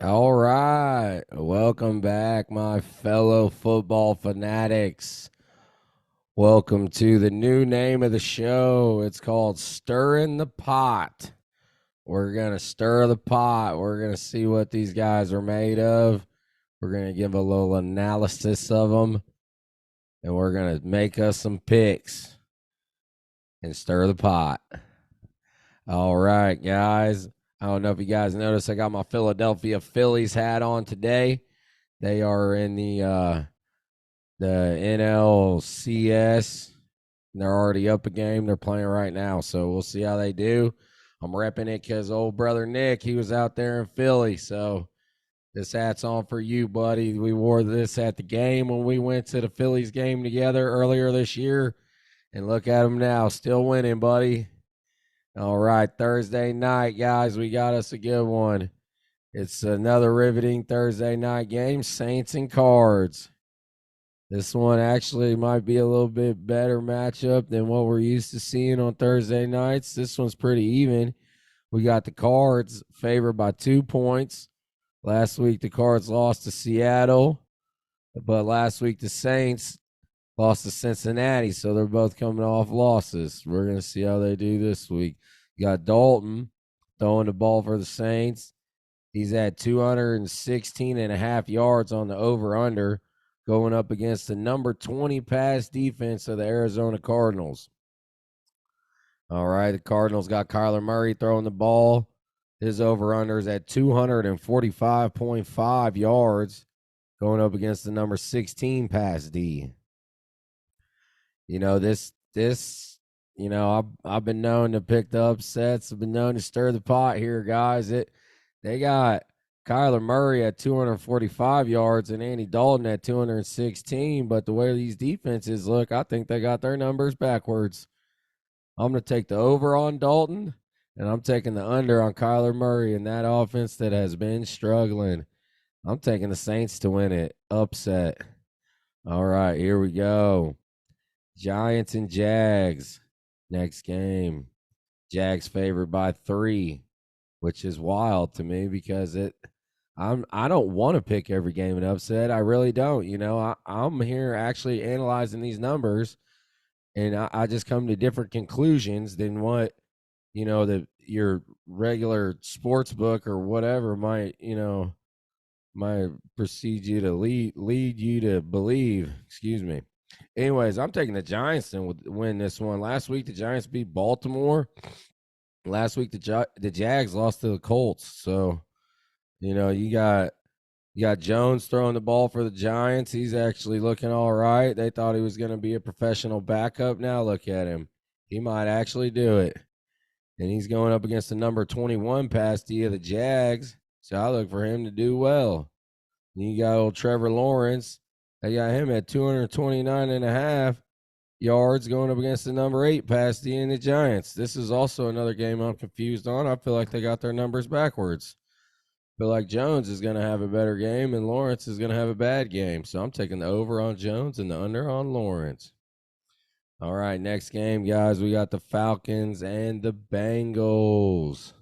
All right. Welcome back, my fellow football fanatics. Welcome to the new name of the show. It's called Stirring the Pot. We're going to stir the pot. We're going to see what these guys are made of. We're going to give a little analysis of them. And we're going to make us some picks and stir the pot. All right, guys. I don't know if you guys noticed, I got my Philadelphia Phillies hat on today. They are in the NLCS. They're already up a game. They're playing right now, so we'll see how they do. I'm repping it because old brother Nick, he was out there in Philly, so this hat's on for you, buddy. We wore this at the game when we went to the Phillies game together earlier this year, and look at them now, still winning, buddy. All right, Thursday night, guys, we got us a good one. It's another riveting Thursday night game, Saints and Cards. This one actually might be a little bit better matchup than what we're used to seeing on Thursday nights. This one's pretty even. We got the Cards favored by 2 points. Last week, the Cards lost to Seattle, but last week, the Saints lost to Cincinnati, so they're both coming off losses. We're going to see how they do this week. You got Dalton throwing the ball for the Saints. He's at 216 and a half yards on the over-under, going up against the number 20 pass defense of the Arizona Cardinals. All right, the Cardinals got Kyler Murray throwing the ball. His over-under is at 245.5 yards, going up against the number 16 pass D. You know, I've been known to pick the upsets. I've been known to stir the pot here, guys. They got Kyler Murray at 245 yards and Andy Dalton at 216. But the way these defenses look, I think they got their numbers backwards. I'm going to take the over on Dalton, and I'm taking the under on Kyler Murray in that offense that has been struggling. I'm taking the Saints to win it. Upset. All right, here we go. Giants and Jags. Next game. Jags favored by 3, which is wild to me because I don't want to pick every game an upset. I really don't. I'm here actually analyzing these numbers, and I just come to different conclusions than what your regular sports book or whatever might proceed you to lead you to believe. Excuse me. Anyways, I'm taking the Giants to win this one. Last week, the Giants beat Baltimore. Last week, the Jags lost to the Colts. So, you got Jones throwing the ball for the Giants. He's actually looking all right. They thought he was going to be a professional backup. Now look at him. He might actually do it. And he's going up against the number 21 pass D of the Jags. So I look for him to do well. You got old Trevor Lawrence. They got him at 229 and a half yards going up against the number 8 pass D in the Giants. This is also another game I'm confused on. I feel like they got their numbers backwards. I feel like Jones is going to have a better game and Lawrence is going to have a bad game. So I'm taking the over on Jones and the under on Lawrence. All right, next game, guys. We got the Falcons and the Bengals.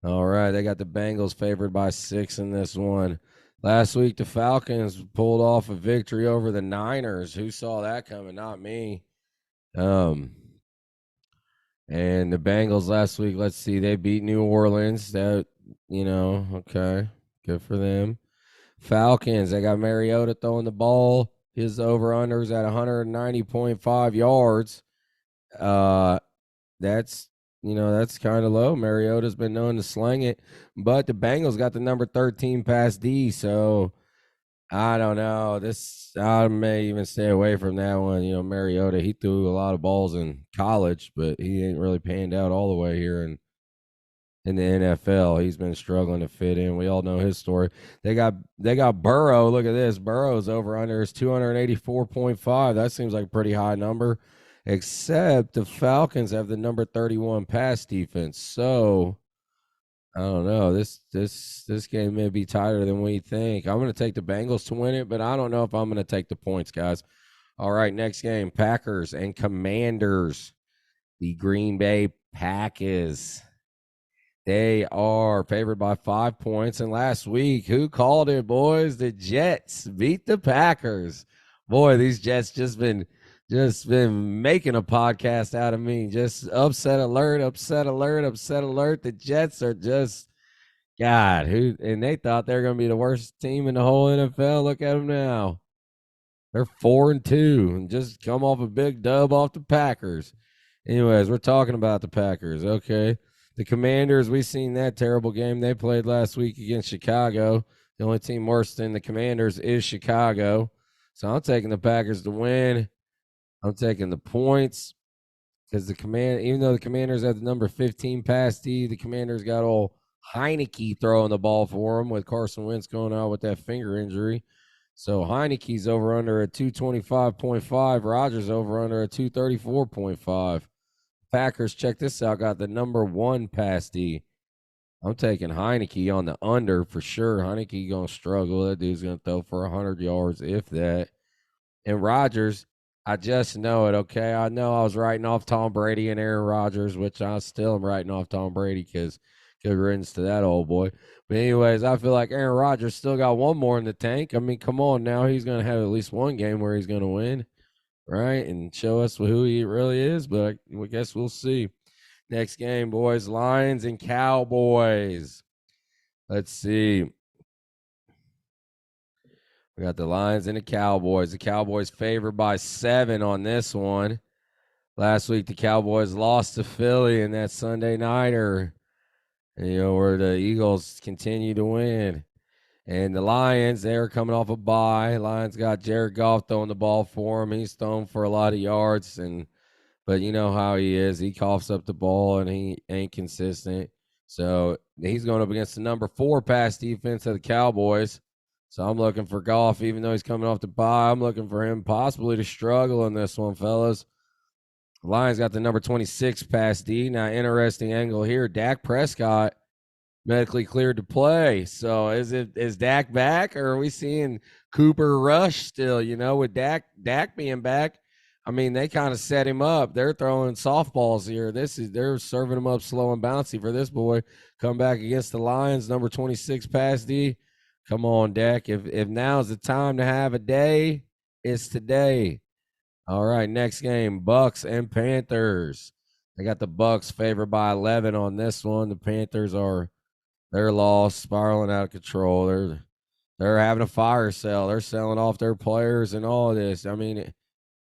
All right, they got the Bengals favored by 6 in this one. Last week, the Falcons pulled off a victory over the Niners. Who saw that coming? Not me. And the Bengals last week, let's see, they beat New Orleans. Okay, good for them. Falcons, they got Mariota throwing the ball. His over-unders at 190.5 yards. That's kind of low. Mariota's been known to sling it, but the Bengals got the number 13 pass D, so I don't know. I may even stay away from that one. Mariota, he threw a lot of balls in college, but he ain't really panned out all the way here in the NFL. He's been struggling to fit in. We all know his story. They got Burrow. Look at this. Burrow's over under is 284.5. That seems like a pretty high number. Except the Falcons have the number 31 pass defense. So I don't know. This game may be tighter than we think. I'm going to take the Bengals to win it, but I don't know if I'm going to take the points, guys. All right, next game, Packers and Commanders. The Green Bay Packers. They are favored by 5 points. And last week, who called it, boys? The Jets beat the Packers. Boy, these Jets just been making a podcast out of me. Just upset alert, upset alert, upset alert. The Jets are just God, who and they thought they were going to be the worst team in the whole NFL. Look at them now. They're 4-2 and just come off a big dub off the Packers. Anyways, we're talking about the Packers. Okay. The Commanders, we seen that terrible game they played last week against Chicago. The only team worse than the Commanders is Chicago. So I'm taking the Packers to win. I'm taking the points because even though the Commanders had the number 15 pass D, the Commanders got old Heineke throwing the ball for them with Carson Wentz going out with that finger injury. So Heineke's over under at 225.5. Rodgers over under at 234.5. Packers, check this out, got the number 1 pass D. I'm taking Heineke on the under for sure. Heineke going to struggle. That dude's going to throw for 100 yards, if that. And Rodgers, I just know it, okay? I know I was writing off Tom Brady and Aaron Rodgers, which I still am writing off Tom Brady because good riddance to that old boy. But anyways, I feel like Aaron Rodgers still got one more in the tank. I mean, come on now. He's going to have at least one game where he's going to win, right? And show us who he really is. But I guess we'll see. Next game, boys, Lions and Cowboys. Let's see. We got the Lions and the Cowboys. The Cowboys favored by 7 on this one. Last week, the Cowboys lost to Philly in that Sunday nighter, where the Eagles continue to win. And the Lions, they're coming off a bye. Lions got Jared Goff throwing the ball for him. He's thrown for a lot of yards, but you know how he is. He coughs up the ball, and he ain't consistent. So he's going up against the number 4 pass defense of the Cowboys. So I'm looking for Goff, even though he's coming off the bye. I'm looking for him possibly to struggle in this one, fellas. Lions got the number 26 pass D. Now, interesting angle here. Dak Prescott medically cleared to play. So is Dak back, or are we seeing Cooper Rush still? With Dak being back, I mean, they kind of set him up. They're throwing softballs here. They're serving him up slow and bouncy for this boy. Come back against the Lions, number 26 pass D. Come on, Dak. If now's the time to have a day, it's today. All right, next game, Bucks and Panthers. They got the Bucks favored by 11 on this one. The Panthers they're lost, spiraling out of control. They're having a fire sale. They're selling off their players and all of this. I mean,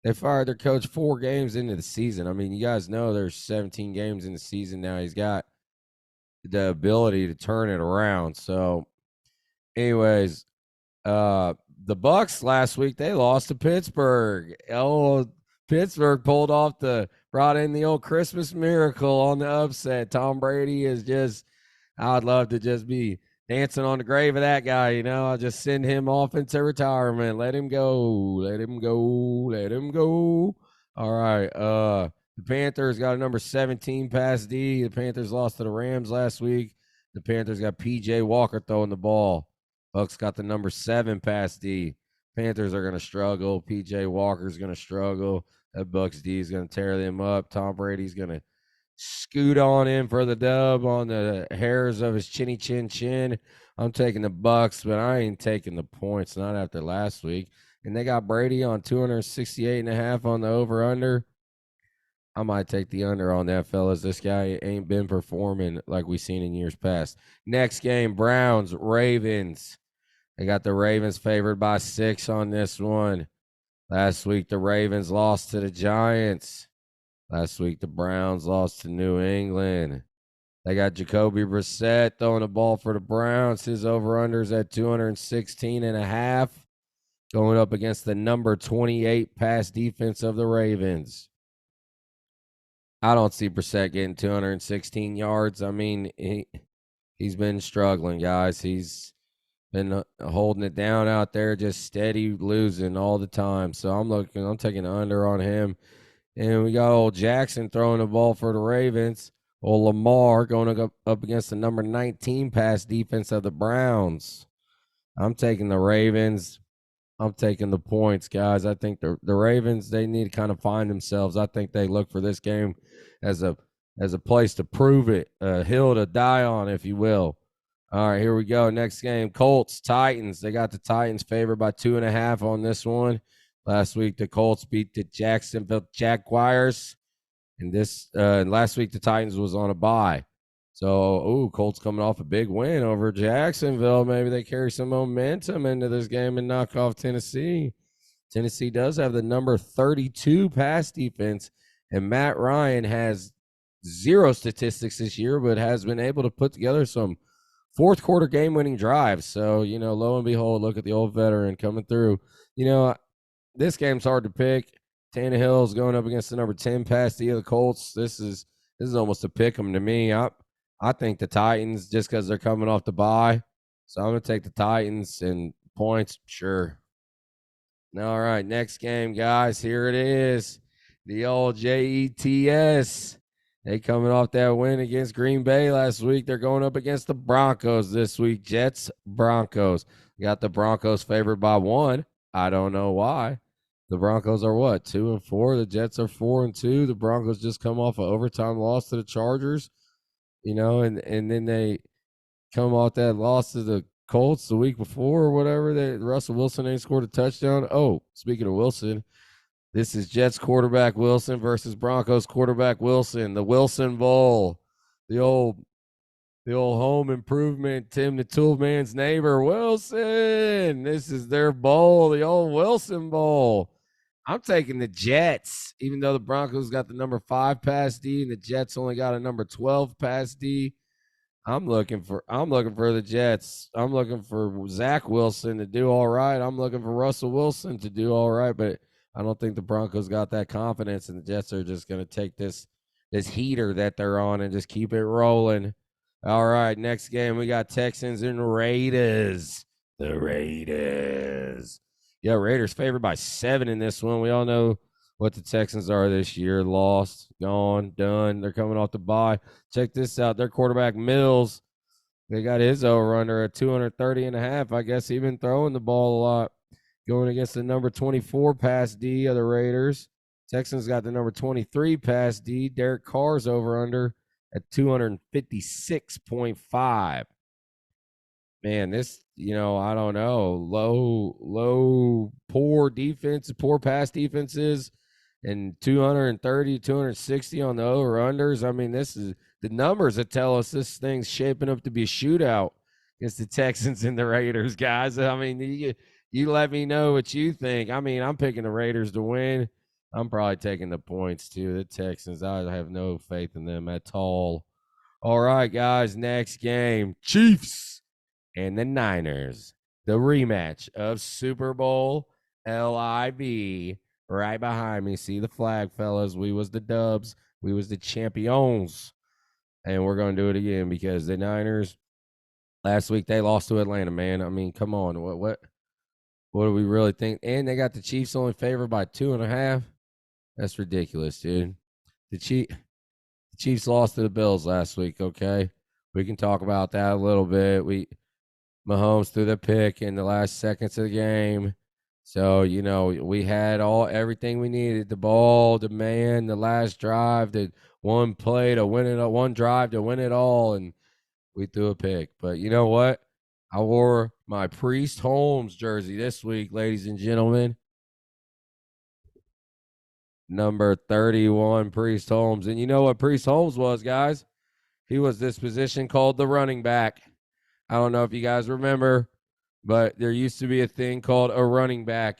they fired their coach 4 games into the season. I mean, you guys know there's 17 games in the season now. He's got the ability to turn it around. So, anyways, the Bucks last week, they lost to Pittsburgh. Pittsburgh brought in the old Christmas miracle on the upset. Tom Brady is just, I'd love to just be dancing on the grave of that guy. I'll just send him off into retirement. Let him go. Let him go. Let him go. All right. The Panthers got a number 17 pass D. The Panthers lost to the Rams last week. The Panthers got PJ Walker throwing the ball. Bucks got the number 7 pass D. Panthers are going to struggle. PJ Walker's going to struggle. That Bucks D is going to tear them up. Tom Brady's going to scoot on in for the dub on the hairs of his chinny chin chin. I'm taking the Bucks, but I ain't taking the points, not after last week. And they got Brady on 268.5 on the over-under. I might take the under on that, fellas. This guy ain't been performing like we've seen in years past. Next game, Browns, Ravens. They got the Ravens favored by 6 on this one. Last week, the Ravens lost to the Giants. Last week, the Browns lost to New England. They got Jacoby Brissett throwing the ball for the Browns. His over-under's at 216.5, going up against the number 28 pass defense of the Ravens. I don't see Brissett getting 216 yards. I mean, he's been struggling, guys. He's been holding it down out there, just steady losing all the time. So I'm taking the under on him. And we got old Jackson throwing the ball for the Ravens. Old Lamar going up against the number 19 pass defense of the Browns. I'm taking the Ravens. I'm taking the points, guys. I think the Ravens, they need to kind of find themselves. I think they look for this game as a as a place to prove it, a hill to die on, if you will. All right, here we go. Next game, Colts, Titans. They got the Titans favored by 2.5 on this one. Last week, the Colts beat the Jacksonville Jaguars. And last week, the Titans was on a bye. So, Colts coming off a big win over Jacksonville. Maybe they carry some momentum into this game and knock off Tennessee. Tennessee does have the number 32 pass defense, and Matt Ryan has zero statistics this year, but has been able to put together some fourth quarter game winning drives. So, lo and behold, look at the old veteran coming through. This game's hard to pick. Tannehill's going up against the number 10 pass D of the Colts. This is almost a pick 'em to me. I think the Titans, just because they're coming off the bye. So I'm going to take the Titans and points, sure. All right, next game, guys. Here it is. The old Jets. They coming off that win against Green Bay last week. They're going up against the Broncos this week. Jets, Broncos. Got the Broncos favored by 1. I don't know why. The Broncos are what, 2-4? The Jets are 4-2. The Broncos just come off an overtime loss to the Chargers, and then they come off that loss to the Colts the week before or whatever. Russell Wilson ain't scored a touchdown. Oh, speaking of Wilson, this is Jets quarterback Wilson versus Broncos quarterback Wilson. The Wilson Bowl. The old home improvement, Tim the Toolman's neighbor, Wilson. This is their bowl, the old Wilson Bowl. I'm taking the Jets, even though the Broncos got the number 5 pass D and the Jets only got a number 12 pass D. I'm looking for the Jets. I'm looking for Zach Wilson to do all right. I'm looking for Russell Wilson to do all right, but I don't think the Broncos got that confidence, and the Jets are just going to take this heater that they're on and just keep it rolling. All right, next game we got Texans and Raiders. The Raiders. Yeah, Raiders favored by 7 in this one. We all know what the Texans are this year. Lost, gone, done. They're coming off the bye. Check this out. Their quarterback, Mills, they got his over-under at 230.5. I guess he's been throwing the ball a lot. Going against the number 24 pass D of the Raiders. Texans got the number 23 pass D. Derek Carr's over-under at 256.5. Man, this, I don't know. Low, poor defense, poor pass defenses, and 230, 260 on the over-unders. I mean, this is the numbers that tell us this thing's shaping up to be a shootout against the Texans and the Raiders, guys. I mean, you let me know what you think. I mean, I'm picking the Raiders to win. I'm probably taking the points, too. The Texans, I have no faith in them at all. All right, guys, next game. Chiefs and the Niners. The rematch of Super Bowl LIV. Right behind me. See the flag, fellas. We was the Dubs. We was the champions. And we're going to do it again because the Niners, last week, they lost to Atlanta, man. I mean, come on. What do we really think? And they got the Chiefs only favored by 2.5. That's ridiculous, dude. The Chiefs lost to the Bills last week, okay? We can talk about that a little bit. Mahomes threw the pick in the last seconds of the game. So, we had everything we needed. The ball, the man, the last drive, the one play to win it, one drive to win it all, and we threw a pick. But you know what? I wore my Priest Holmes jersey this week, ladies and gentlemen. Number 31, Priest Holmes. And you know what Priest Holmes was, guys? He was this position called the running back. I don't know if you guys remember, but there used to be a thing called a running back.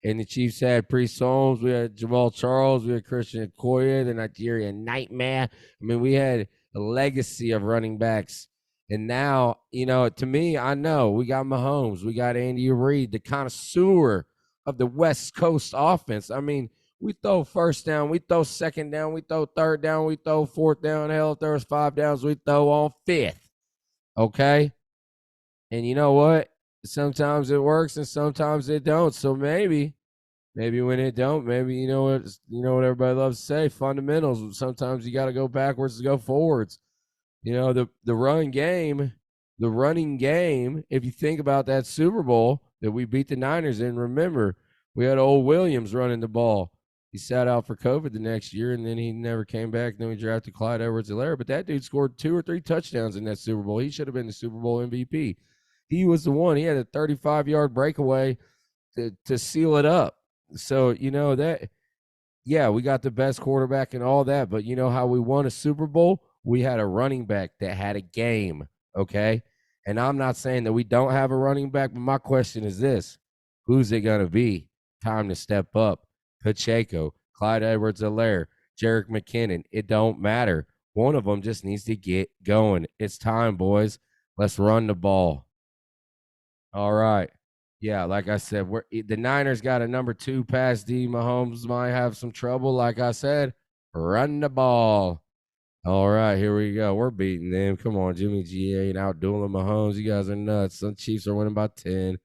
And the Chiefs had Priest Holmes. We had Jamal Charles. We had Christian Okoye, the Nigerian Nightmare. I mean, we had a legacy of running backs. And now, to me, I know we got Mahomes. We got Andy Reid, the connoisseur of the West Coast offense. I mean, we throw first down. We throw second down. We throw third down. We throw fourth down. Hell, if there was 5 downs, we throw on 5th. Okay? And you know what? Sometimes it works and sometimes it don't. So maybe when it don't, maybe you know what everybody loves to say, fundamentals. Sometimes you got to go backwards to go forwards. The running game, if you think about that Super Bowl that we beat the Niners in, remember, we had old Williams running the ball. He sat out for COVID the next year, and then he never came back. Then we drafted Clyde Edwards-Helaire. But that dude scored 2 or 3 touchdowns in that Super Bowl. He should have been the Super Bowl MVP. He was the one. He had a 35-yard breakaway to seal it up. So, that – yeah, we got the best quarterback and all that, but you know how we won a Super Bowl? We had a running back that had a game, okay? And I'm not saying that we don't have a running back, but my question is this: who's it going to be? Time to step up. Pacheco, Clyde Edwards-Helaire, Jerick McKinnon. It don't matter. One of them just needs to get going. It's time, boys. Let's run the ball. All right. Yeah, like I said, the Niners got a number 2 pass D. Mahomes might have some trouble. Like I said, run the ball. All right, here we go. We're beating them. Come on, Jimmy G ain't out dueling Mahomes. You guys are nuts. Some Chiefs are winning by 10.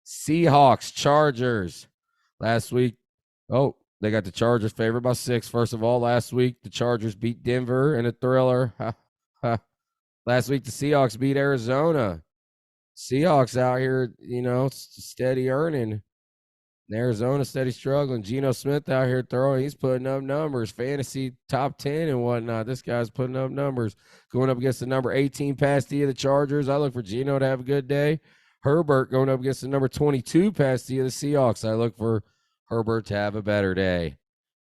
Seahawks, Chargers. Last week, they got the Chargers favored by 6. First of all, last week, the Chargers beat Denver in a thriller. Last week, the Seahawks beat Arizona. Seahawks out here, steady earning. Arizona steady struggling. Geno Smith out here throwing. He's putting up numbers. Fantasy top 10 and whatnot. This guy's putting up numbers. Going up against the number 18 pass D of the Chargers. I look for Geno to have a good day. Herbert going up against the number 22 pass D of the Seahawks. I look for Herbert to have a better day.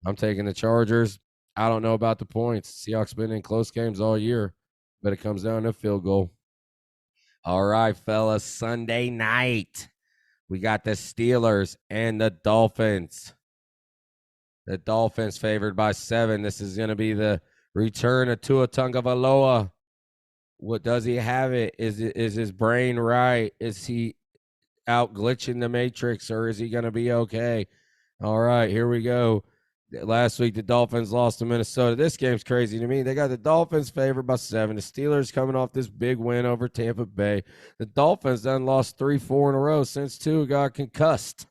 I'm taking the Chargers. I don't know about the points. Seahawks been in close games all year, but it comes down to a field goal. All right, fellas, Sunday night, we got the Steelers and the Dolphins. The Dolphins favored by 7. This is going to be the return of Tua Tagovailoa. What does he have it? Is his brain right? Is he out glitching the matrix, or is he going to be okay? All right, here we go. Last week, the Dolphins lost to Minnesota. This game's crazy to me. They got the Dolphins favored by 7. The Steelers coming off this big win over Tampa Bay. The Dolphins done lost 3-4 in a row since Tua got concussed.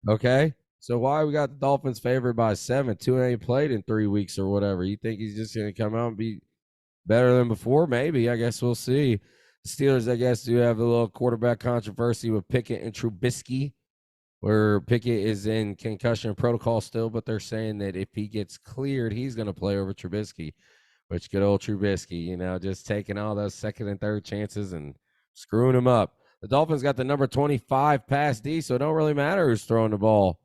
Okay? So why we got the Dolphins favored by 7? Tua ain't played in 3 weeks or whatever. You think he's just going to come out and be better than before? Maybe. I guess we'll see. The Steelers, I guess, do have a little quarterback controversy with Pickett and Trubisky, where Pickett is in concussion protocol still, but they're saying that if he gets cleared, he's going to play over Trubisky, which good old Trubisky, just taking all those second and third chances and screwing him up. The Dolphins got the number 25 pass D, so it don't really matter who's throwing the ball.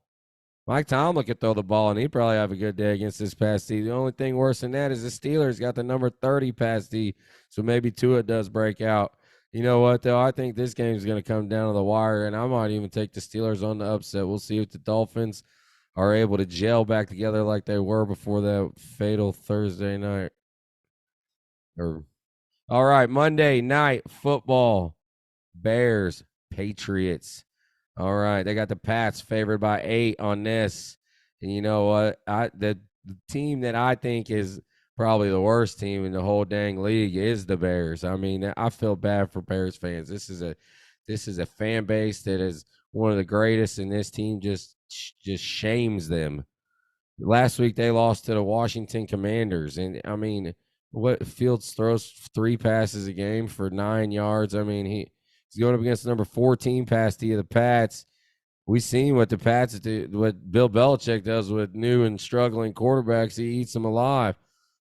Mike Tomlin could throw the ball, and he'd probably have a good day against this pass D. The only thing worse than that is the Steelers got the number 30 pass D, so maybe Tua does break out. You know what, though? I think this game is going to come down to the wire, and I might even take the Steelers on the upset. We'll see if the Dolphins are able to gel back together like they were before that fatal Thursday night. All right, Monday night football. Bears, Patriots. All right, they got the Pats favored by 8 on this. And you know what? The team that I think is probably the worst team in the whole dang league is the Bears. I mean, I feel bad for Bears fans. This is a fan base that is one of the greatest, and this team just shames them. Last week they lost to the Washington Commanders, and I mean, what Fields throws 3 passes a game for 9 yards. I mean, he's going up against the number 14 pass D of the Pats. We've seen what the Pats do, what Bill Belichick does with new and struggling quarterbacks. He eats them alive.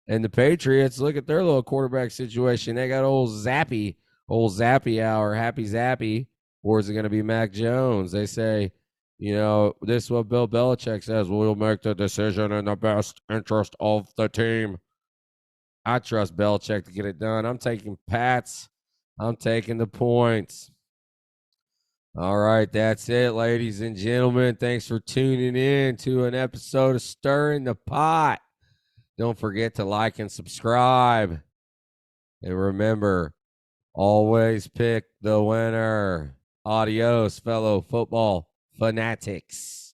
And the Patriots, look at their little quarterback situation. They got old Zappy Hour, Happy Zappy, or is it going to be Mac Jones? They say, this is what Bill Belichick says. We'll make the decision in the best interest of the team. I trust Belichick to get it done. I'm taking Pats. I'm taking the points. All right, that's it, ladies and gentlemen. Thanks for tuning in to an episode of Stirring the Pot. Don't forget to like and subscribe. And remember, always pick the winner. Adios, fellow football fanatics.